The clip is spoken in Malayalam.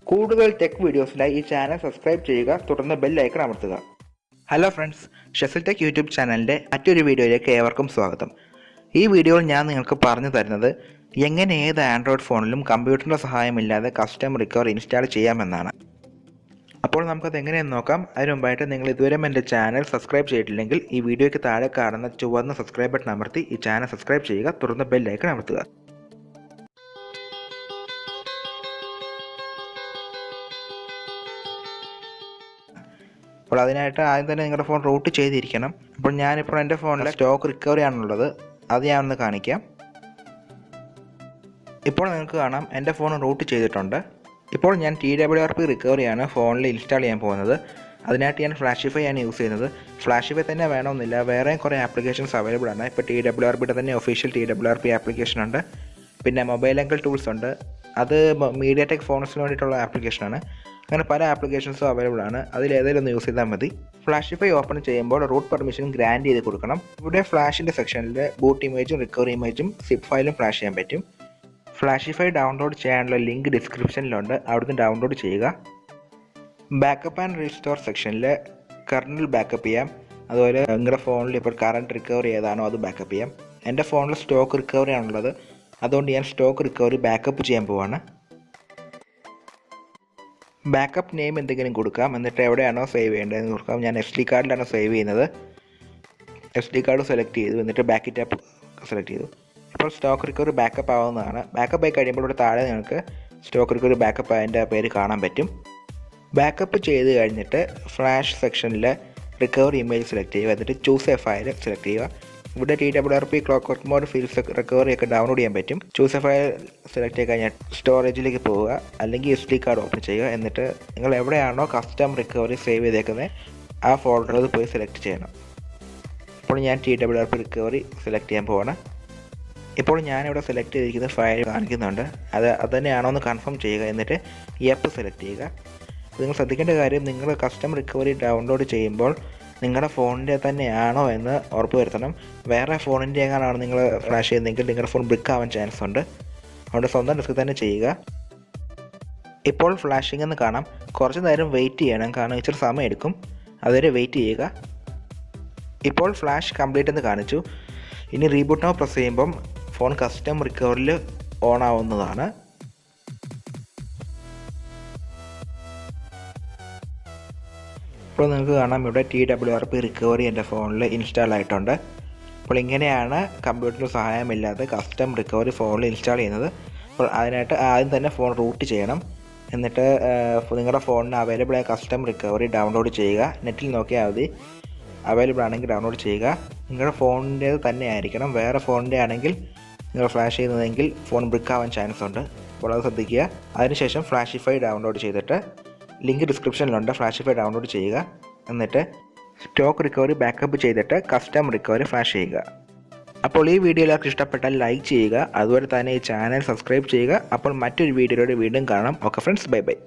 കൂടുതൽ ടെക് വീഡിയോസിനായി ഈ ചാനൽ സബ്സ്ക്രൈബ് ചെയ്യുക, തുടർന്ന് ബെൽ ഐക്കൺ അമർത്തുക. ഹലോ ഫ്രണ്ട്സ്, ഷെസിൽ ടെക് യൂട്യൂബ് ചാനലിൻ്റെ മറ്റൊരു വീഡിയോയിലേക്ക് ഏവർക്കും സ്വാഗതം. ഈ വീഡിയോയിൽ ഞാൻ നിങ്ങൾക്ക് പറഞ്ഞു തരുന്നത് എങ്ങനെ ഏത് ആൻഡ്രോയിഡ് ഫോണിലും കമ്പ്യൂട്ടറിൻ്റെ സഹായമില്ലാതെ കസ്റ്റം റിക്കവർ ഇൻസ്റ്റാൾ ചെയ്യാമെന്നാണ്. അപ്പോൾ നമുക്കത് എങ്ങനെയെന്ന് നോക്കാം. അതിന് മുമ്പായിട്ട് നിങ്ങൾ ഇതുവരെ എൻ്റെ ചാനൽ സബ്സ്ക്രൈബ് ചെയ്തിട്ടില്ലെങ്കിൽ ഈ വീഡിയോയ്ക്ക് താഴെ കാണുന്ന ചുവന്ന സബ്സ്ക്രൈബ് ബട്ടൺ അമർത്തി ഈ ചാനൽ സബ്സ്ക്രൈബ് ചെയ്യുക, തുടർന്ന് ബെൽ ഐക്കൺ അമർത്തുക. അപ്പോൾ അതിനായിട്ട് ആദ്യം തന്നെ നിങ്ങളുടെ ഫോൺ റൂട്ട് ചെയ്തിരിക്കണം. അപ്പോൾ ഞാനിപ്പോൾ എൻ്റെ ഫോണിൽ സ്റ്റോക്ക് റിക്കവറി ആണുള്ളത്, അത് ഞാനൊന്ന് കാണിക്കാം. ഇപ്പോൾ നിങ്ങൾക്ക് കാണാം എൻ്റെ ഫോൺ റൂട്ട് ചെയ്തിട്ടുണ്ട്. ഇപ്പോൾ ഞാൻ TWRP റിക്കവറിയാണ് ഫോണിൽ ഇൻസ്റ്റാൾ ചെയ്യാൻ പോകുന്നത്. അതിനായിട്ട് ഞാൻ ഫ്ലാഷിഫൈ ആണ് യൂസ് ചെയ്യുന്നത്. ഫ്ലാഷിഫൈ തന്നെ വേണമെന്നില്ല, വേറെയും കുറേ ആപ്ലിക്കേഷൻസ് അവൈലബിൾ ആണ്. ഇപ്പോൾ TWRPയുടെ തന്നെ ഒഫീഷ്യൽ TWRP ആപ്ലിക്കേഷൻ ഉണ്ട്, പിന്നെ മൊബൈൽ ആംഗിൾ ടൂൾസ് ഉണ്ട്, അത് മീഡിയാടെക് ഫോൺസിന് വേണ്ടിയിട്ടുള്ള ആപ്ലിക്കേഷനാണ്. അങ്ങനെ പല ആപ്ലിക്കേഷൻസും അവൈലബിൾ ആണ്, അതിലേതെങ്കിലും ഒന്ന് യൂസ് ചെയ്താൽ മതി. ഫ്ലാഷിഫൈ ഓപ്പൺ ചെയ്യുമ്പോൾ റൂട്ട് പെർമിഷൻ ഗ്രാൻഡ് ചെയ്ത് കൊടുക്കണം. ഇവിടെ ഫ്ലാഷിൻ്റെ സെക്ഷനിൽ ബൂട്ട് ഇമേജും റിക്കവറി ഇമേജും സിപ്പ് ഫയലും ഫ്ലാഷ് ചെയ്യാൻ പറ്റും. ഫ്ലാഷിഫൈ ഡൗൺലോഡ് ചെയ്യാനുള്ള ലിങ്ക് ഡിസ്ക്രിപ്ഷനിലുണ്ട്, അവിടുന്ന് ഡൗൺലോഡ് ചെയ്യുക. ബാക്കപ്പ് ആൻഡ് റീസ്റ്റോർ സെക്ഷനിൽ കർണൽ ബാക്കപ്പ് ചെയ്യാം, അതുപോലെ നിങ്ങളുടെ ഫോണിൽ ഇപ്പോൾ കറണ്ട് റിക്കവറി ഏതാണോ അത് ബാക്കപ്പ് ചെയ്യാം. എൻ്റെ ഫോണിൽ സ്റ്റോക്ക് റിക്കവറി ആണുള്ളത്, അതുകൊണ്ട് ഞാൻ സ്റ്റോക്ക് റിക്കവറി ബാക്കപ്പ് ചെയ്യാൻ പോവാണ്. ബാക്കപ്പ് നെയിം എന്തെങ്കിലും കൊടുക്കാം, എന്നിട്ട് എവിടെയാണോ സേവ് ചെയ്യേണ്ടതെന്ന് കൊടുക്കാം. ഞാൻ SD കാർഡിലാണ് സേവ് ചെയ്യുന്നത്. SD കാർഡ് സെലക്ട് ചെയ്തു, എന്നിട്ട് ബാക്ക് ടാപ്പ് സെലക്ട് ചെയ്തു. ഇപ്പോൾ സ്റ്റോക്ക് റിക്കവറി ബാക്കപ്പ് ആവുന്നതാണ്. ബാക്കപ്പ് ആയി കഴിയുമ്പോൾ ഇവിടെ താഴെ നിങ്ങൾക്ക് സ്റ്റോക്ക് റിക്കവറി ബാക്കപ്പ് അതിൻ്റെ പേര് കാണാൻ പറ്റും. ബാക്കപ്പ് ചെയ്ത് കഴിഞ്ഞിട്ട് ഫ്ലാഷ് സെക്ഷനിൽ റിക്കവറി ഇമേജ് സെലക്ട് ചെയ്യുക, എന്നിട്ട് ചൂസ് എ ഫയൽ സെലക്ട് ചെയ്യുക. ഇവിടെ TWRP clock work mod Philz recovery ഒക്കെ ഡൗൺലോഡ് ചെയ്യാൻ പറ്റും. ചൂസ് എ ഫയൽ സെലക്ട് ചെയ്ത് കഴിഞ്ഞാൽ സ്റ്റോറേജിലേക്ക് പോവുക, അല്ലെങ്കിൽ SD കാർഡ് ഓപ്പൺ ചെയ്യുക. എന്നിട്ട് നിങ്ങൾ എവിടെയാണോ കസ്റ്റം റിക്കവറി സേവ് ചെയ്തേക്കുന്നത് ആ ഫോൾഡറിൽ പോയി സെലക്ട് ചെയ്യണം. ഇപ്പോൾ ഞാൻ TWRP റിക്കവറി സെലക്ട് ചെയ്യാൻ പോവാണ്. ഇപ്പോൾ ഞാനിവിടെ സെലക്ട് ചെയ്തിരിക്കുന്ന ഫയൽ കാണിക്കുന്നുണ്ട്, അത് തന്നെയാണോ എന്ന് കൺഫേം ചെയ്യുക, എന്നിട്ട് യെപ്പ് സെലക്ട് ചെയ്യുക. നിങ്ങൾ ശ്രദ്ധിക്കേണ്ട കാര്യം, നിങ്ങൾ കസ്റ്റം റിക്കവറി ഡൗൺലോഡ് ചെയ്യുമ്പോൾ നിങ്ങളുടെ ഫോണിൻ്റെ തന്നെയാണോ എന്ന് ഉറപ്പ് വരുത്തണം. വേറെ ഫോണിൻ്റെ എങ്ങനെയാണ് നിങ്ങൾ ഫ്ലാഷ് ചെയ്യുന്നതെങ്കിൽ നിങ്ങളുടെ ഫോൺ ബ്രിക്ക് ആവാൻ ചാൻസ് ഉണ്ട്, അതുകൊണ്ട് സ്വന്തം റിസ്ക് തന്നെ ചെയ്യുക. ഇപ്പോൾ ഫ്ലാഷിംഗ് എന്ന് കാണാം, കുറച്ച് നേരം വെയിറ്റ് ചെയ്യണം, കാരണം ഇച്ചിരി സമയം എടുക്കും, അതുവരെ വെയിറ്റ് ചെയ്യുക. ഇപ്പോൾ ഫ്ലാഷ് കംപ്ലീറ്റ് എന്ന് കാണിച്ചു. ഇനി റീബൂട്ട് നൗ പ്രസ് ചെയ്യുമ്പം ഫോൺ കസ്റ്റം റിക്കവറിൽ ഓൺ ആവുന്നതാണ്. ഇപ്പോൾ നിങ്ങൾക്ക് കാണാം ഇവിടെ TWRP റിക്കവറി എൻ്റെ ഫോണിൽ ഇൻസ്റ്റാൾ ആയിട്ടുണ്ട്. അപ്പോൾ ഇങ്ങനെയാണ് കമ്പ്യൂട്ടറിന് സഹായമില്ലാതെ കസ്റ്റം റിക്കവറി ഫോണിൽ ഇൻസ്റ്റാൾ ചെയ്യുന്നത്. അപ്പോൾ അതിനായിട്ട് ആദ്യം തന്നെ ഫോൺ റൂട്ട് ചെയ്യണം, എന്നിട്ട് നിങ്ങളുടെ ഫോണിന് അവൈലബിൾ ആയ കസ്റ്റം റിക്കവറി ഡൗൺലോഡ് ചെയ്യുക. നെറ്റിൽ നോക്കിയാൽ മതി, അവൈലബിൾ ആണെങ്കിൽ ഡൗൺലോഡ് ചെയ്യുക. നിങ്ങളുടെ ഫോണിൻ്റേത് തന്നെ ആയിരിക്കണം, വേറെ ഫോണിൻ്റെ ആണെങ്കിൽ നിങ്ങൾ ഫ്ലാഷ് ചെയ്യുന്നതെങ്കിൽ ഫോൺ ബ്രിക്ക് ആവാൻ ചാൻസ് ഉണ്ട്, അപ്പോൾ അത് ശ്രദ്ധിക്കുക. അതിനുശേഷം ഫ്ലാഷിഫൈ ഡൗൺലോഡ് ചെയ്തിട്ട് ലിങ്ക് ഡിസ്ക്രിപ്ഷനിലുണ്ട്, ഫ്ലാഷിഫൈ ഡൗൺലോഡ് ചെയ്യുക. എന്നിട്ട് സ്റ്റോക്ക് റിക്കവറി ബാക്കപ്പ് ചെയ്തിട്ട് കസ്റ്റം റിക്കവറി ഫ്ലാഷ് ചെയ്യുക. അപ്പോൾ ഈ വീഡിയോ എല്ലാവർക്കും ഇഷ്ടപ്പെട്ടാൽ ലൈക്ക് ചെയ്യുക, അതുപോലെ തന്നെ ഈ ചാനൽ സബ്സ്ക്രൈബ് ചെയ്യുക. അപ്പോൾ മറ്റൊരു വീഡിയോയിലൂടെ വീണ്ടും കാണാം. Okay friends, bye bye.